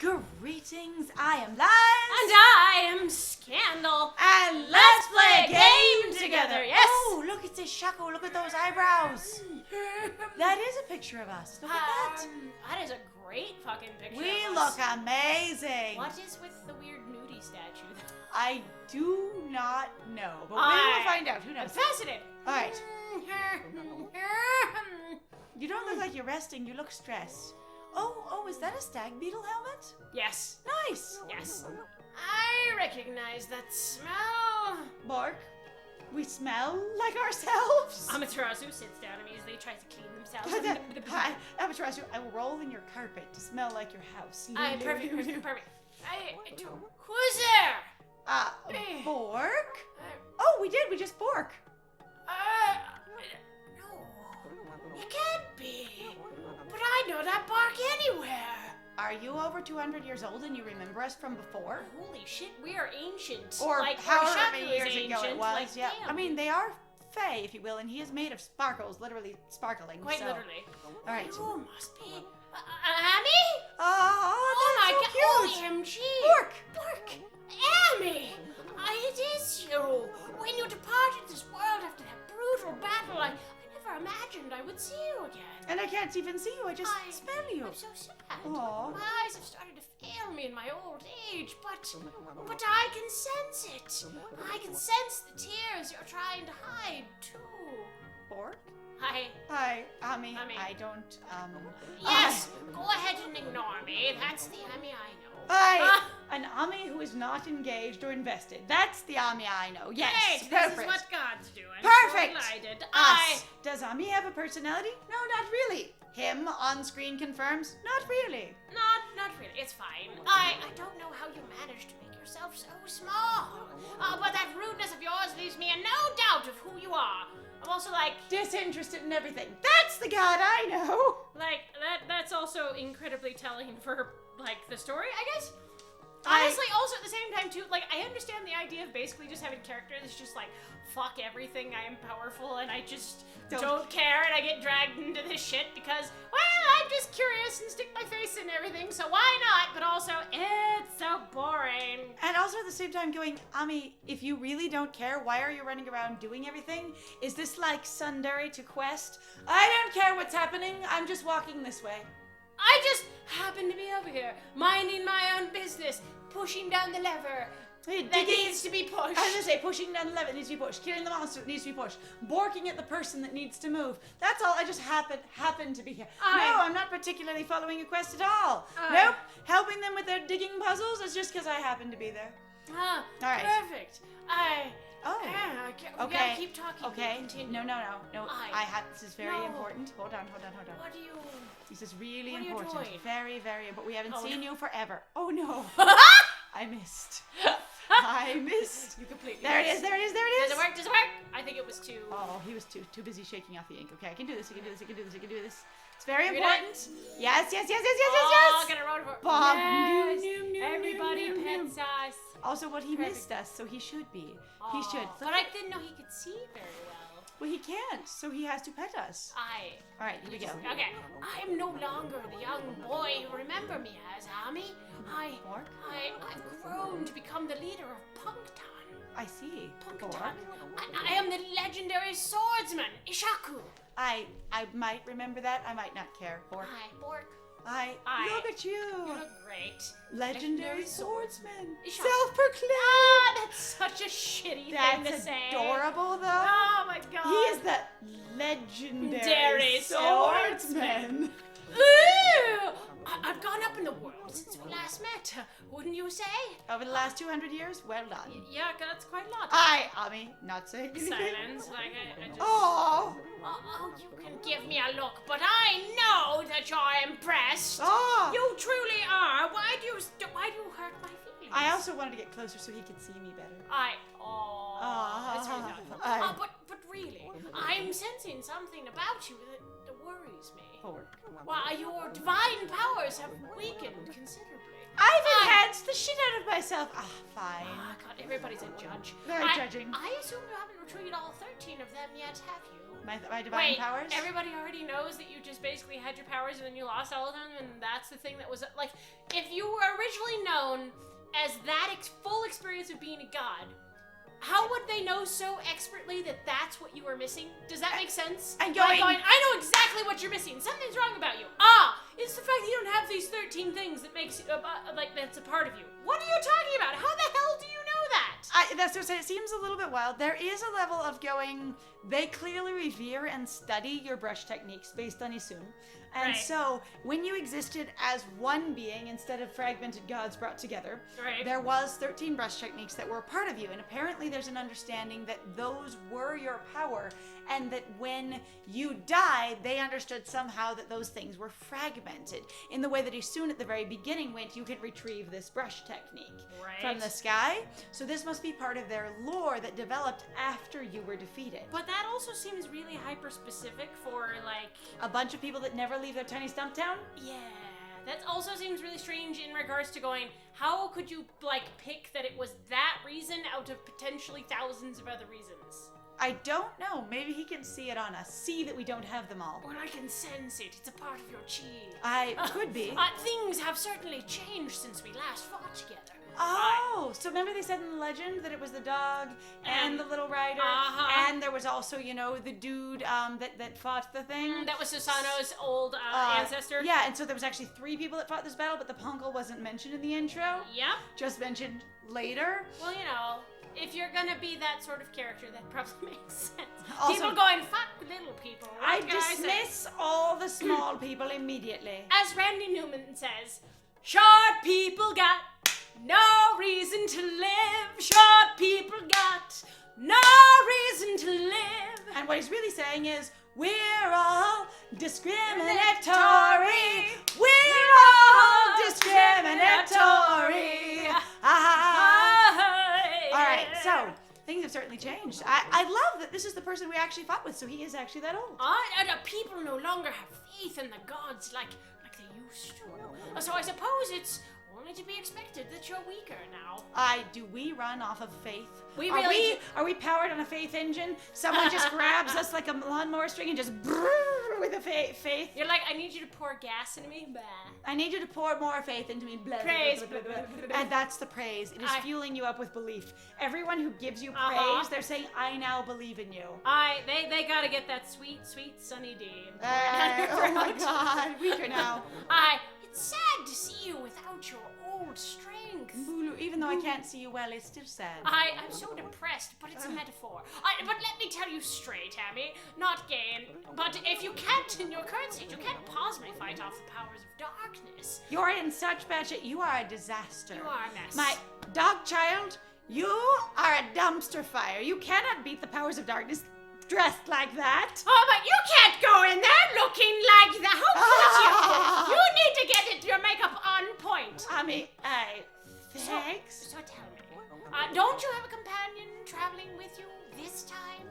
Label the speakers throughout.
Speaker 1: Greetings, I am Liz.
Speaker 2: And I am Scandal.
Speaker 1: And let's play a game
Speaker 2: together. Yes.
Speaker 1: Oh, look, it's Ishaku. Look at those eyebrows. That is a picture of us. Look at that.
Speaker 2: That is a great fucking picture
Speaker 1: We
Speaker 2: of
Speaker 1: look
Speaker 2: us.
Speaker 1: amazing.
Speaker 2: What is with the weird nudie statue?
Speaker 1: I do not know, but we will find out. Who
Speaker 2: I'm
Speaker 1: knows?
Speaker 2: fascinated.
Speaker 1: All right. You don't look like you're resting. You look stressed. Oh, is that a stag beetle helmet?
Speaker 2: Yes.
Speaker 1: Nice.
Speaker 2: Yes. I recognize that smell.
Speaker 1: Bark. We smell like ourselves.
Speaker 2: Amaterasu sits down immediately, tries to clean themselves.
Speaker 1: Hi, Amaterasu. I will roll in your carpet to smell like your house.
Speaker 2: Perfect. Who's there?
Speaker 1: Bork? Oh, we did. We just bork.
Speaker 2: No. It can't be. But I know that bark anywhere.
Speaker 1: Are you over 200 years old and you remember us from before?
Speaker 2: Holy shit, we are ancient.
Speaker 1: Or
Speaker 2: like,
Speaker 1: however
Speaker 2: Ishaku
Speaker 1: many
Speaker 2: is
Speaker 1: years ago it
Speaker 2: ancient,
Speaker 1: was.
Speaker 2: Like,
Speaker 1: yeah.
Speaker 2: damn.
Speaker 1: I mean, they are fey, if you will, and he is made of sparkles, literally sparkling.
Speaker 2: Quite
Speaker 1: so.
Speaker 2: literally.
Speaker 1: All right.
Speaker 2: You must be Ammy?
Speaker 1: Oh, that's so cute.
Speaker 2: OMG.
Speaker 1: Bork.
Speaker 2: Ammy! It is you. When you departed this world after that brutal battle, I never imagined I would see you again.
Speaker 1: And I can't even see you. I just smell you.
Speaker 2: I'm so sad.
Speaker 1: Aw.
Speaker 2: My eyes have started to fail me in my old age, but I can sense it. I can sense the tears you're trying to hide too.
Speaker 1: Bork?
Speaker 2: Hi.
Speaker 1: Ammy.
Speaker 2: Ammy.
Speaker 1: I don't,
Speaker 2: Yes, go ahead and ignore me. That's the Ammy I know.
Speaker 1: An Ammy who is not engaged or invested. That's the Ammy I know. Yes,
Speaker 2: Great,
Speaker 1: perfect.
Speaker 2: this is what God's doing.
Speaker 1: Perfect.
Speaker 2: So delighted.
Speaker 1: Us. Does Ammy have a personality? No, not really. Him on screen confirms? Not really.
Speaker 2: Not really. It's fine. I don't know how you managed to make yourself so small. But that rudeness of yours leaves me in no doubt of who you are. I'm also
Speaker 1: disinterested in everything. That's the God I know.
Speaker 2: That's also incredibly telling for the story, I guess. Honestly, also at the same time too, I understand the idea of basically just having a character that's just fuck everything, I am powerful and I just don't care and I get dragged into this shit because, well, I'm just curious and stick my face in everything, so why not? But also, it's so boring.
Speaker 1: And also at the same time going, Ammy, if you really don't care, why are you running around doing everything? Is this like Sundari to Quest? I don't care what's happening, I'm just walking this way.
Speaker 2: I just happen to be over here, minding my own business, pushing down the lever that needs to be pushed.
Speaker 1: I was gonna say, pushing down the lever that needs to be pushed, killing the monster that needs to be pushed, borking at the person that needs to move. That's all. I just happen to be here. No, I'm not particularly following a quest at all. Nope. Helping them with their digging puzzles is just because I happen to be there.
Speaker 2: All right. Perfect. We gotta keep talking.
Speaker 1: Okay.
Speaker 2: Continue.
Speaker 1: No. This is very important. Hold on.
Speaker 2: What do you...
Speaker 1: This is really
Speaker 2: what
Speaker 1: important.
Speaker 2: Are you doing?
Speaker 1: Very, very important. We haven't seen you forever. Oh no. I missed.
Speaker 2: You completely
Speaker 1: There it is.
Speaker 2: Does it work? I think it was too...
Speaker 1: Oh, he was too busy shaking off the ink. Okay, I can do this. It's very important. Yes.
Speaker 2: Oh, gonna roll for...
Speaker 1: Bob.
Speaker 2: Yes. Everybody pets us.
Speaker 1: Also, he missed us, so he should be. He should.
Speaker 2: But I didn't know he could see very well.
Speaker 1: Well, he can't, so he has to pet us. All right, here we go.
Speaker 2: Okay, I'm no longer the young boy you remember me as, Ammy. I've grown to become the leader of Punktown.
Speaker 1: I see.
Speaker 2: Punktown. I am the legendary swordsman, Ishaku.
Speaker 1: I might remember that. I might not care. Bork.
Speaker 2: Hi, Bork.
Speaker 1: Look at you.
Speaker 2: You look great.
Speaker 1: Legendary swordsman.
Speaker 2: Ishaku.
Speaker 1: Self-proclaimed.
Speaker 2: That's such a shitty thing to say.
Speaker 1: That's adorable, though.
Speaker 2: Oh my god.
Speaker 1: He is the legendary swordsman.
Speaker 2: Ooh! I've gone up in the world since we last met, wouldn't you say?
Speaker 1: Over the last 200 years? Well done.
Speaker 2: Yeah, that's quite a lot.
Speaker 1: Ammy, not saying anything.
Speaker 2: Silence, I just...
Speaker 1: Oh,
Speaker 2: you can give me a look, but I know that you're impressed.
Speaker 1: Oh.
Speaker 2: You truly are. Why do you hurt my feelings?
Speaker 1: I also wanted to get closer so he could see me better.
Speaker 2: That's really not fun. But really, I'm sensing something about you that worries me. Why, your divine powers have weakened considerably.
Speaker 1: I've enhanced the shit out of myself. Fine.
Speaker 2: Oh, God, everybody's a judge.
Speaker 1: Very judging.
Speaker 2: I assume you haven't retrieved all 13 of them yet, have you?
Speaker 1: My divine powers?
Speaker 2: Everybody already knows that you just basically had your powers and then you lost all of them, and that's the thing that was, if you were originally known as that full experience of being a god, how would they know so expertly that that's what you were missing? Does that make sense?
Speaker 1: And
Speaker 2: I know exactly what you're missing. Something's wrong about you. It's the fact that you don't have these 13 things that makes you, that's a part of you. What are you talking about? How the hell do you know that?
Speaker 1: That's what I'm saying. It seems a little bit wild. There is a level of going, they clearly revere and study your brush techniques based on Isun. And so, when you existed as one being instead of fragmented gods brought together, there was 13 brush techniques that were a part of you. And apparently there's an understanding that those were your power, and that when you died, they understood somehow that those things were fragmented. In the way that Isun at the very beginning went, you could retrieve this brush technique from the sky. So this must be part of their lore that developed after you were defeated.
Speaker 2: But that also seems really hyper-specific for, like...
Speaker 1: a bunch of people that never leave their tiny stump town?
Speaker 2: Yeah. That also seems really strange in regards to going, how could you, like, pick that it was that reason out of potentially thousands of other reasons?
Speaker 1: I don't know. Maybe he can see it on us. See that we don't have them all.
Speaker 2: Well, I can sense it. It's a part of your chi.
Speaker 1: Could be.
Speaker 2: Things have certainly changed since we last fought together.
Speaker 1: Oh, so remember they said in the legend that it was the dog and the little rider, and there was also, the dude that fought the thing.
Speaker 2: That was Susanoo's old ancestor.
Speaker 1: Yeah, and so there was actually 3 people that fought this battle, but the punkle wasn't mentioned in the intro.
Speaker 2: Yep.
Speaker 1: Just mentioned later.
Speaker 2: Well, if you're gonna be that sort of character, that probably makes sense.
Speaker 1: Also,
Speaker 2: people going, fuck little people.
Speaker 1: I dismiss all the small people immediately.
Speaker 2: As Randy Newman says, short people got no reason to live. Short people got no reason to live.
Speaker 1: And what he's really saying is, we're all discriminatory. We're all discriminatory. All right, so things have certainly changed. I love that this is the person we actually fought with, so he is actually that old.
Speaker 2: And people no longer have faith in the gods like they used to. So I suppose it's only to be expected that you're weaker now.
Speaker 1: Do we run off of faith? Are we powered on a faith engine? Someone just grabs us like a lawnmower string and just brrr with a faith.
Speaker 2: You're like, I need you to pour gas into me. Blah.
Speaker 1: I need you to pour more faith into me. Blah,
Speaker 2: praise.
Speaker 1: blah, blah, blah, blah. And that's the praise. It is fueling you up with belief. Everyone who gives you praise, they're saying, I now believe in you.
Speaker 2: They gotta get that sweet, sweet Sunny D.
Speaker 1: Oh my God, weaker now.
Speaker 2: It's sad to see you without your old strength.
Speaker 1: Bulu, even though I can't see you well, it's still sad.
Speaker 2: I'm so depressed, but it's a metaphor. But let me tell you straight, Ammy, not gain, but if you can't, in your current state, you can't possibly fight off the powers of darkness.
Speaker 1: You're in such bad shape. You are a disaster.
Speaker 2: You are a mess.
Speaker 1: My dog child, you are a dumpster fire. You cannot beat the powers of darkness dressed like that.
Speaker 2: Oh, but you can't go in there looking like that. How could you? You need to get your makeup on point.
Speaker 1: Thanks.
Speaker 2: So tell me, don't you have a companion traveling with you this time?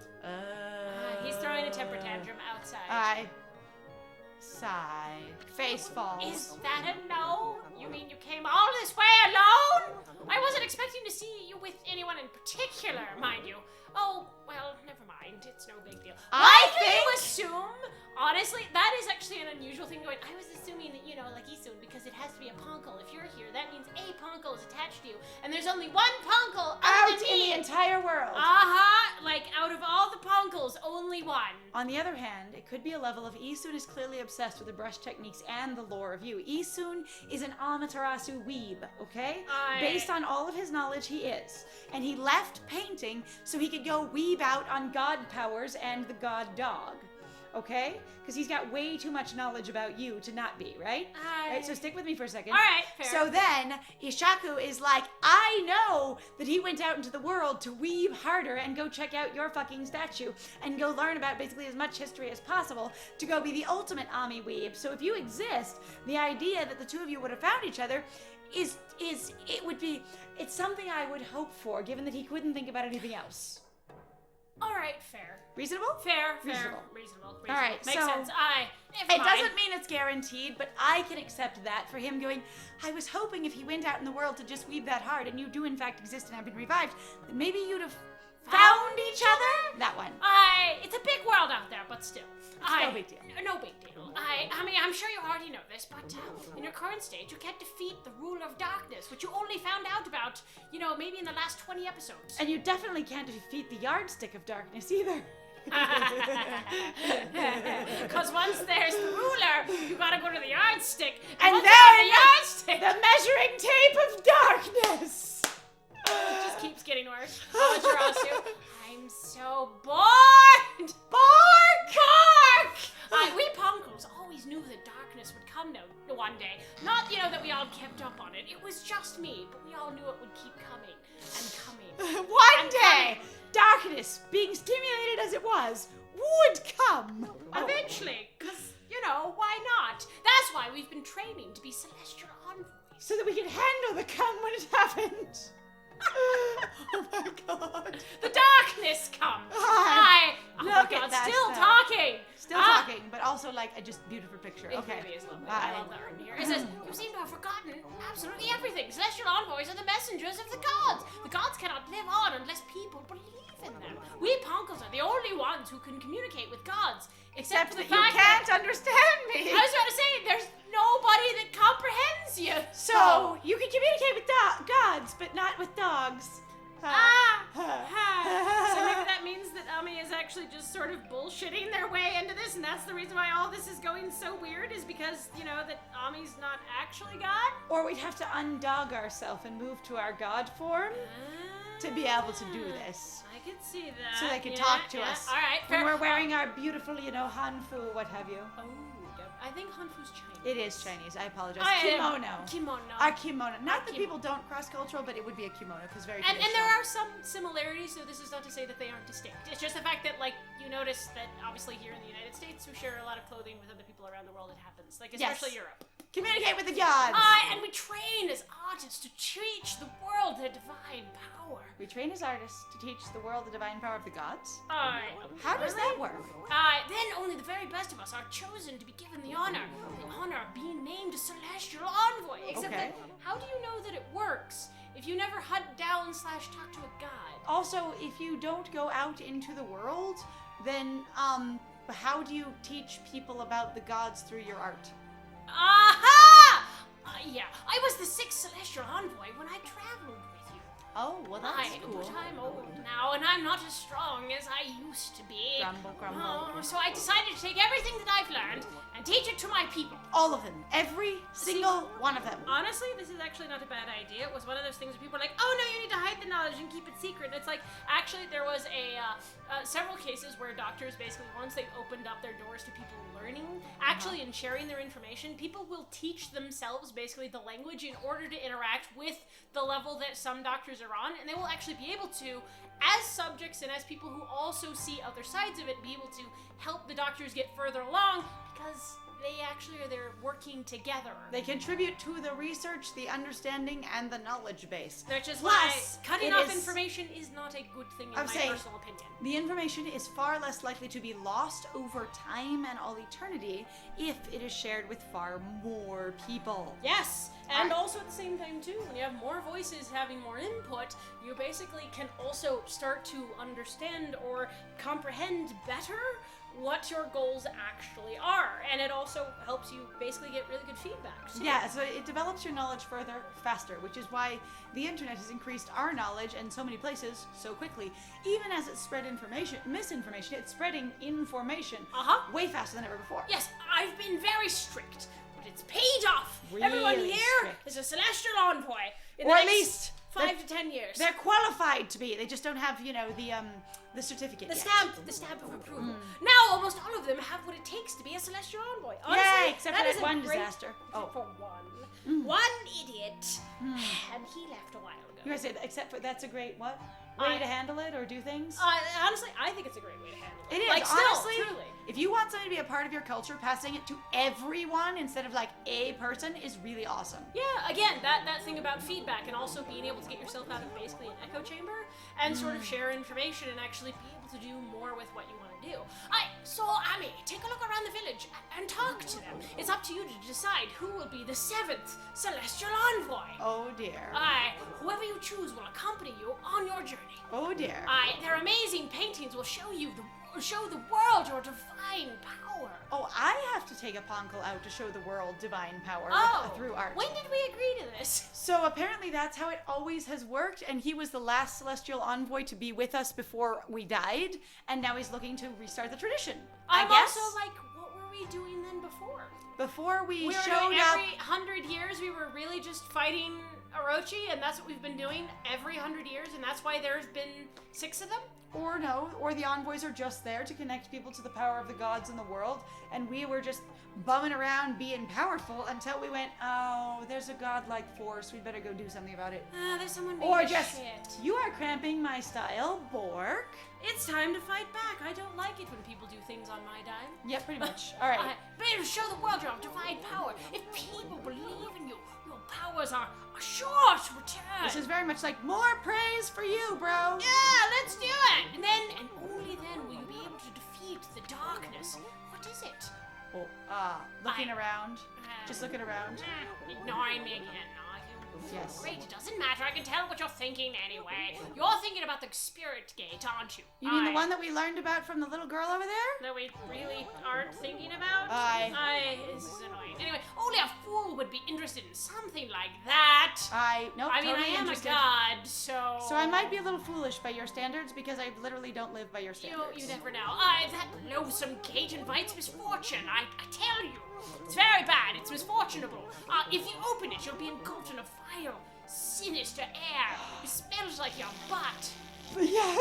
Speaker 2: He's throwing a temper tantrum outside.
Speaker 1: Sigh. Face falls.
Speaker 2: Is that a no? You mean you came all this way alone? I wasn't expecting to see you with anyone in particular, mind you. Oh, well, never mind. It's no big deal. Why do you assume? Honestly, that is actually an unusual thing going. I was assuming that, like Isun, because it has to be a punkle. If you're here, that means a punkle is attached to you. And there's only one punkle
Speaker 1: out in the entire world.
Speaker 2: Like, out of all the punkles, only one.
Speaker 1: On the other hand, it could be a level of Isun is clearly obsessed with the brush techniques and the lore of you. Isun is an Amaterasu weeb, okay? Based on all of his knowledge, he is. And he left painting so he could go weeb out on god powers and the god dog. Okay? Because he's got way too much knowledge about you to not be, right? Right, so stick with me for a second.
Speaker 2: All right, fair.
Speaker 1: So then, Ishaku is like, I know that he went out into the world to weave harder and go check out your fucking statue and go learn about basically as much history as possible to go be the ultimate Ammy weeb. So if you exist, the idea that the two of you would have found each other it's something I would hope for, given that he couldn't think about anything else.
Speaker 2: All right, fair.
Speaker 1: Reasonable?
Speaker 2: Fair.
Speaker 1: Reasonable. All right,
Speaker 2: makes sense.
Speaker 1: It doesn't mean it's guaranteed, but I can accept that for him going, I was hoping if he went out in the world to just weave that hard, and you do in fact exist and have been revived, then maybe you'd have Found each other? That one.
Speaker 2: It's a big world out there, but still.
Speaker 1: No big deal.
Speaker 2: No big deal. I mean, I'm sure you already know this, but in your current stage, you can't defeat the ruler of darkness, which you only found out about, maybe in the last 20 episodes.
Speaker 1: And you definitely can't defeat the yardstick of darkness either.
Speaker 2: Because once there's the ruler, you gotta go to the yardstick.
Speaker 1: And
Speaker 2: once
Speaker 1: then
Speaker 2: the yardstick,
Speaker 1: the measuring tape of darkness.
Speaker 2: it just keeps getting worse. Amaterasu, I'm so bored. Bark! We punkles always knew that darkness would come one day. Not, that we all kept up on it. It was just me, but we all knew it would keep coming and coming.
Speaker 1: One day, darkness, being stimulated as it was, would come.
Speaker 2: Eventually, because, why not? That's why we've been training to be celestial envoys.
Speaker 1: So that we can handle the come when it happened. Oh my god.
Speaker 2: The darkness comes.
Speaker 1: Look at that
Speaker 2: still
Speaker 1: stuff.
Speaker 2: talking.
Speaker 1: Still talking, but also like a just beautiful picture.
Speaker 2: It
Speaker 1: Okay.
Speaker 2: really is lovely. I love that right here. It says, you seem to have forgotten absolutely everything. Celestial envoys are the messengers of the gods. The gods cannot live on unless people believe in them. We Ponkles are the only ones who can communicate with gods. Except for the
Speaker 1: that you
Speaker 2: fact
Speaker 1: can't
Speaker 2: that
Speaker 1: understand me.
Speaker 2: I was about to say, there's nobody that comprehends you.
Speaker 1: So you can communicate with gods, but not with dogs.
Speaker 2: So maybe that means that Ammy is actually just sort of bullshitting their way into this, and that's the reason why all this is going so weird, is because, that Ammy's not actually God?
Speaker 1: Or we'd have to undog ourselves and move to our god form to be able to do this.
Speaker 2: I could see that.
Speaker 1: So they could talk to us.
Speaker 2: All right.
Speaker 1: When we're wearing our beautiful, Hanfu, what have you.
Speaker 2: Oh, I think Hanfu's Chinese.
Speaker 1: It is Chinese. I apologize.
Speaker 2: Kimono.
Speaker 1: Our kimono. Not that people don't cross-cultural, but it would be a kimono because very
Speaker 2: and
Speaker 1: traditional.
Speaker 2: there are some similarities, so this is not to say that they aren't distinct. It's just the fact that, you notice that obviously here in the United States, we share a lot of clothing with other people around the world. It happens, especially Europe.
Speaker 1: Communicate with the gods.
Speaker 2: And we train as artists to teach the world the divine power.
Speaker 1: We train as artists to teach the world the divine power of the gods.
Speaker 2: How
Speaker 1: does that work?
Speaker 2: Then only the very best of us are chosen to be given the honor of being named a celestial envoy. Except that, how do you know that it works if you never hunt down / talk to a god?
Speaker 1: Also, if you don't go out into the world, then how do you teach people about the gods through your art?
Speaker 2: Aha! Yeah, I was the 6th celestial envoy when I traveled with you.
Speaker 1: Oh, well that's cool.
Speaker 2: But I'm old now, and I'm not as strong as I used to be.
Speaker 1: Grumble.
Speaker 2: So I decided to take everything that I've learned and teach it to my people.
Speaker 1: All of them. Every single one of them.
Speaker 2: Honestly, this is actually not a bad idea. It was one of those things where people are like, oh no, you need to hide the knowledge and keep it secret. And it's like, actually, there was several cases where doctors basically, once they've opened up their doors to people learning, actually, and sharing their information, people will teach themselves basically the language in order to interact with the level that some doctors are on, and they will actually be able to, as subjects and as people who also see other sides of it, be able to help the doctors get further along, because they actually are there working together.
Speaker 1: They contribute to the research, the understanding, and the knowledge base.
Speaker 2: Which is why cutting off information is not a good thing in my personal opinion.
Speaker 1: The information is far less likely to be lost over time and all eternity if it is shared with far more people.
Speaker 2: Yes, and also at the same time too, when you have more voices having more input, you basically can also start to understand or comprehend better what your goals actually are, and it also helps you basically get really good feedback too.
Speaker 1: Yeah, so it develops your knowledge further, faster, which is why the internet has increased our knowledge in so many places so quickly. Even as it spread misinformation, it's spreading information way faster than ever before.
Speaker 2: Yes, I've been very strict, but it's paid off.
Speaker 1: Really
Speaker 2: Everyone here
Speaker 1: strict.
Speaker 2: is a celestial envoy.
Speaker 1: Or at least
Speaker 2: 5 to 10 years.
Speaker 1: They're qualified to be. They just don't have, the certificate
Speaker 2: the
Speaker 1: yet.
Speaker 2: stamp of approval. Now almost all of them have what it takes to be a celestial envoy. Honestly,
Speaker 1: yay, except for that one disaster.
Speaker 2: For one. One idiot. And he left a while ago.
Speaker 1: You guys say that, except for that's a great what? Way to handle it or do things?
Speaker 2: Honestly, I think it's a great way to handle it.
Speaker 1: It is.
Speaker 2: Like,
Speaker 1: honestly,
Speaker 2: truly.
Speaker 1: If you want something to be a part of your culture, passing it to everyone instead of like a person is really awesome.
Speaker 2: Yeah, again, that thing about feedback and also being able to get yourself out of basically an echo chamber and sort of share information and actually be able to do more with what you want to do. So Ammy, take a look around the village and talk to them. It's up to you to decide who will be the 7th celestial envoy.
Speaker 1: Oh dear.
Speaker 2: Whoever you choose will accompany you on your journey.
Speaker 1: Oh dear.
Speaker 2: Their amazing paintings will show the world your divine power.
Speaker 1: Oh, I have to take a Ponkel out to show the world divine power through art.
Speaker 2: When did we agree to this?
Speaker 1: So apparently that's how it always has worked, and he was the last celestial envoy to be with us before we died, and now he's looking to restart the tradition. I guess.
Speaker 2: Also like, what were we doing then before?
Speaker 1: Before we
Speaker 2: were
Speaker 1: showed
Speaker 2: doing
Speaker 1: up.
Speaker 2: Every 100 years we were really just fighting Orochi, and that's what we've been doing every 100 years, and that's why there's been 6 of them?
Speaker 1: Or no, or the envoys are just there to connect people to the power of the gods in the world, and we were just bumming around being powerful until we went, oh, there's a godlike force, we better go do something about it.
Speaker 2: There's someone being
Speaker 1: Or
Speaker 2: a
Speaker 1: just,
Speaker 2: shit.
Speaker 1: you are cramping my style, Bork.
Speaker 2: It's time to fight back. I don't like it when people do things on my dime.
Speaker 1: Yeah, pretty much. All right.
Speaker 2: Better show the world your divine power. If people believe in you, your powers are sure to return.
Speaker 1: This is very much like, more praise for you, bro.
Speaker 2: Yeah, let's do it. And then, and only then, will you be able to defeat the darkness. What is it?
Speaker 1: Oh, looking around. Just looking around.
Speaker 2: Ignoring me again.
Speaker 1: Yes.
Speaker 2: Great, it doesn't matter. I can tell what you're thinking anyway. You're thinking about the spirit gate, aren't you?
Speaker 1: You mean the one that we learned about from the little girl over there?
Speaker 2: That we really aren't thinking about? This is annoying. Anyway, only a fool would be interested in something like that.
Speaker 1: Nope,
Speaker 2: I mean,
Speaker 1: totally
Speaker 2: I am
Speaker 1: interested.
Speaker 2: a god, so...
Speaker 1: So I might be a little foolish by your standards because I literally don't live by your standards.
Speaker 2: You never know. That loathsome gate invites misfortune. I tell you. It's very bad. It's misfortunable. If you open it, you'll be engulfed in a vile, sinister air. It smells like your butt.
Speaker 1: Yeah.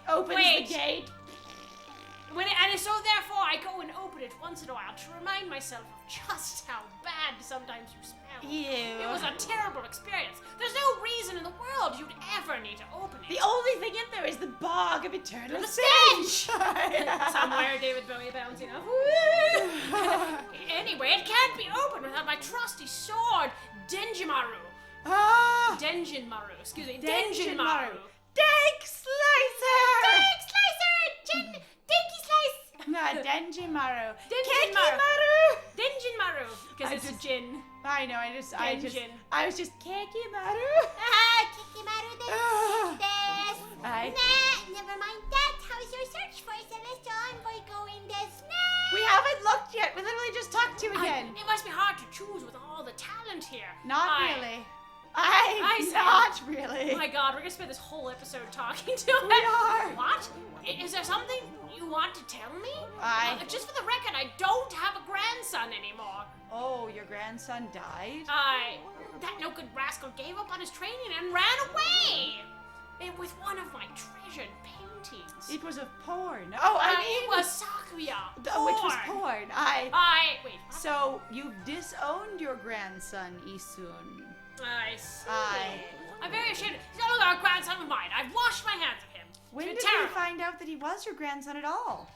Speaker 1: Opens the gate.
Speaker 2: So therefore, I go and open it once in a while to remind myself of just how bad sometimes you smell.
Speaker 1: Ew.
Speaker 2: It was a terrible experience. There's no reason in the world you'd ever need to open it.
Speaker 1: The only thing in there is the bog of eternal
Speaker 2: The
Speaker 1: stench.
Speaker 2: Somewhere David Bowie bouncing off. Anyway, it can't be opened without my trusty sword, Denjimaru. Denjinmaru, excuse me. Denjinmaru.
Speaker 1: Dank Slicer!
Speaker 2: Dank Slicer! Dinky Slice!
Speaker 1: No, Denjimaru.
Speaker 2: Denjinmaru. Denjinmaru. Because it's a gin.
Speaker 1: I know, I was just Kekimaru.
Speaker 3: Kekimaru never mind that. How's your search for Celestial Envoy going this
Speaker 1: We haven't looked yet. We literally just talked to you again.
Speaker 2: It must be hard to choose with all the talent here.
Speaker 1: Not really.
Speaker 2: Not
Speaker 1: really.
Speaker 2: Oh my god, we're gonna spend this whole episode talking to it.
Speaker 1: We are.
Speaker 2: What? Is there something you want to tell me? Just for the record, I don't have a grandson anymore.
Speaker 1: Oh, your grandson died?
Speaker 2: That no good rascal gave up on his training and ran away! With one of my treasured paintings.
Speaker 1: It was of porn. Oh,
Speaker 2: it was Sakuya.
Speaker 1: Which was porn.
Speaker 2: Wait. What?
Speaker 1: So, you've disowned your grandson, Isun.
Speaker 2: I see.
Speaker 1: I'm
Speaker 2: very ashamed. He's no longer a grandson of mine. I've washed my hands of him.
Speaker 1: When did you find out that he was your grandson at all?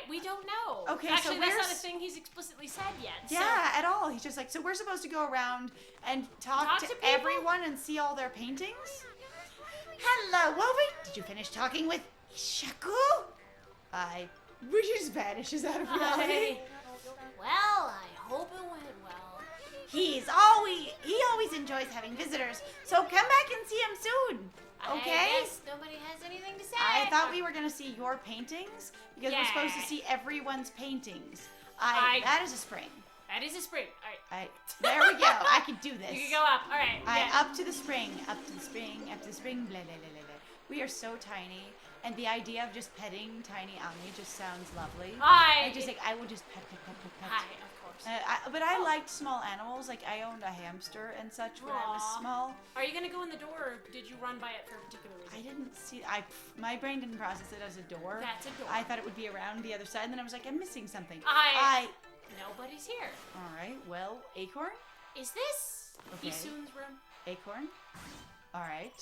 Speaker 2: We don't know.
Speaker 1: Okay,
Speaker 2: actually,
Speaker 1: so
Speaker 2: that's not a thing he's explicitly said yet.
Speaker 1: Yeah, at all. He's just like, so we're supposed to go around and talk to everyone and see all their paintings? Hello, Woven. Did you finish talking with Ishaku? Which just vanishes out of reality.
Speaker 3: Well, I hope it went well.
Speaker 1: He always enjoys having visitors, so come back and see him soon. Okay?
Speaker 3: I guess nobody has anything to say.
Speaker 1: I thought we were gonna see your paintings because we're supposed to see everyone's paintings. That is a spring.
Speaker 2: That is a spring. All right.
Speaker 1: There we go. I can do this.
Speaker 2: You can go up. All right.
Speaker 1: Up to the spring. Up to the spring. Up to the spring. Blah, blah, blah, blah, blah. We are so tiny, and the idea of just petting tiny Ammy just sounds lovely. I will just pet.
Speaker 2: Hi, of course.
Speaker 1: But I liked small animals. Like I owned a hamster and such when I was small.
Speaker 2: Are you gonna go in the door, or did you run by it for a particular reason?
Speaker 1: I didn't see. My brain didn't process it as a door.
Speaker 2: That's a door.
Speaker 1: I thought it would be around the other side, and then I was like, I'm missing something.
Speaker 2: Nobody's here.
Speaker 1: All right. Well, Acorn.
Speaker 2: Is this Isun's room?
Speaker 1: Acorn. All right.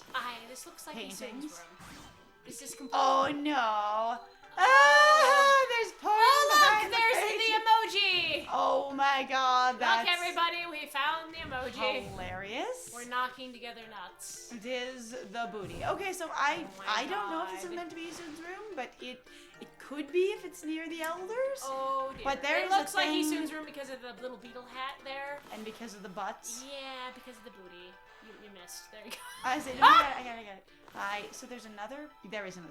Speaker 2: This looks like
Speaker 1: Paintings.
Speaker 2: Isun's room. Is this complete?
Speaker 1: Oh no. There's porn.
Speaker 2: Oh look, there's the emoji.
Speaker 1: Oh my god.
Speaker 2: Look, everybody, we found the emoji. Oh, gee.
Speaker 1: Hilarious.
Speaker 2: We're knocking together nuts.
Speaker 1: It is the booty. Okay, so I don't know if this is
Speaker 2: God.
Speaker 1: meant to be Isun's room, but it could be if it's near the elders.
Speaker 2: Oh, dear.
Speaker 1: But there
Speaker 2: it
Speaker 1: is a
Speaker 2: looks like
Speaker 1: thing-
Speaker 2: Isun's room because of the little beetle hat there.
Speaker 1: And because of the butts.
Speaker 2: Yeah, because of the booty. You missed. There you go.
Speaker 1: I say, no, I got it. So there is another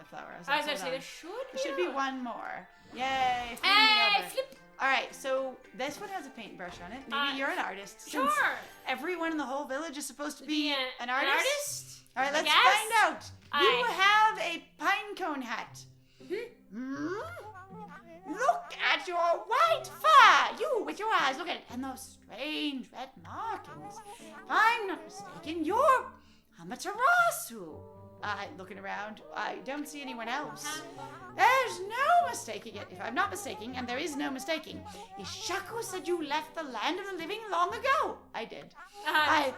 Speaker 1: flower.
Speaker 2: I was gonna say, there should be
Speaker 1: one more. Yay. flip me
Speaker 2: Hey,
Speaker 1: over.
Speaker 2: flip.
Speaker 1: All right, so this one has a paintbrush on it. Maybe you're an artist. since
Speaker 2: Sure.
Speaker 1: Everyone in the whole village is supposed to be an artist.
Speaker 2: An artist?
Speaker 1: All right,
Speaker 2: I
Speaker 1: let's
Speaker 2: guess.
Speaker 1: find out. You
Speaker 2: Aye.
Speaker 1: have a pine cone hat. Look at your white fur. You with your eyes. Look at it. And those strange red markings. If I'm not mistaken, you're Amaterasu. Looking around, I don't see anyone else. There's no mistaking it. If I'm not mistaken, and there is no mistaking, Ishaku said you left the land of the living long ago. I did.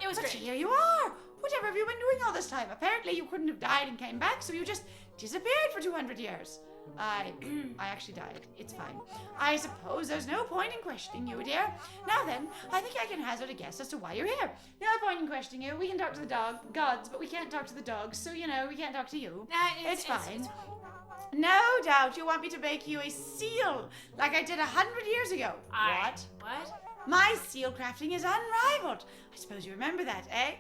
Speaker 2: It was
Speaker 1: but
Speaker 2: great.
Speaker 1: here you are. Whatever have you been doing all this time? Apparently you couldn't have died and came back, so you just disappeared for 200 years. I actually died. It's fine. I suppose there's no point in questioning you, dear. Now then, I think I can hazard a guess as to why you're here. No point in questioning you. We can talk to the gods, but we can't talk to the dogs, so, we can't talk to you. It's fine. No doubt you want me to make you a seal, like I did 100 years ago. What? My seal crafting is unrivaled. I suppose you remember that, eh?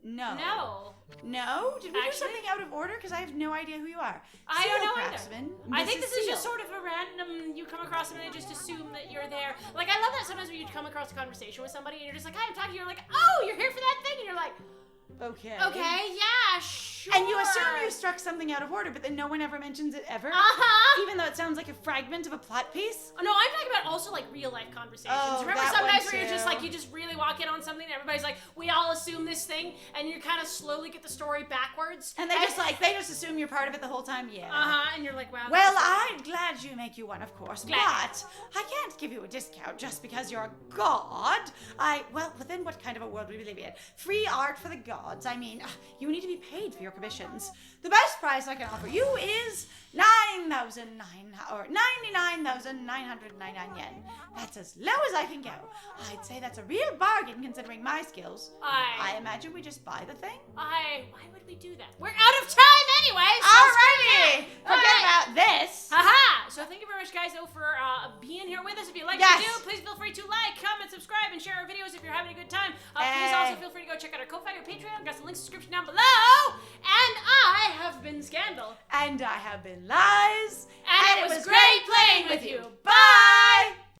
Speaker 1: No. No? Did we do something out of order? Because I have no idea who you are.
Speaker 2: I don't know
Speaker 1: Craftsman,
Speaker 2: I think
Speaker 1: Mrs.
Speaker 2: this is just
Speaker 1: Seal.
Speaker 2: sort of a random, you come across them and they just assume that you're there. Like, I love that sometimes when you come across a conversation with somebody and you're just like, hi, I'm talking to you. You're like, oh, you're here for that thing? And you're like,
Speaker 1: Okay,
Speaker 2: yeah, sure.
Speaker 1: And you assume you struck something out of order, but then no one ever mentions it ever? Even though it sounds like a fragment of a plot piece?
Speaker 2: Oh, no, I'm talking about also like real life conversations.
Speaker 1: Oh,
Speaker 2: Remember
Speaker 1: that
Speaker 2: sometimes
Speaker 1: one
Speaker 2: where you're just
Speaker 1: too.
Speaker 2: like, you just really walk in on something and everybody's like, we all assume this thing, and you kind of slowly get the story backwards.
Speaker 1: And they just assume you're part of it the whole time? Yeah.
Speaker 2: And you're like, wow.
Speaker 1: Well, I'm glad you make you one, of course,
Speaker 2: Glad.
Speaker 1: but I can't give you a discount just because you're a god. Well, then what kind of a world we live in? Free art for the gods. I mean, you need to be paid for your commissions. The best price I can offer you is 99,999 yen. That's as low as I can go. I'd say that's a real bargain considering my skills. I imagine we just buy the thing.
Speaker 2: Why would we do that? We're out of time anyway. So
Speaker 1: Alrighty! Forget about this.
Speaker 2: So thank you very much, guys, for being here with us. If you like
Speaker 1: Yes.
Speaker 2: what we do, please feel free to like, comment, subscribe, and share our videos if you're having a good time. Please also feel free to go check out our Ko-Fi or Patreon. Got some links in the description down below. And I have been Scandal.
Speaker 1: And I have been Lies.
Speaker 2: And it was great playing with you.
Speaker 1: Bye!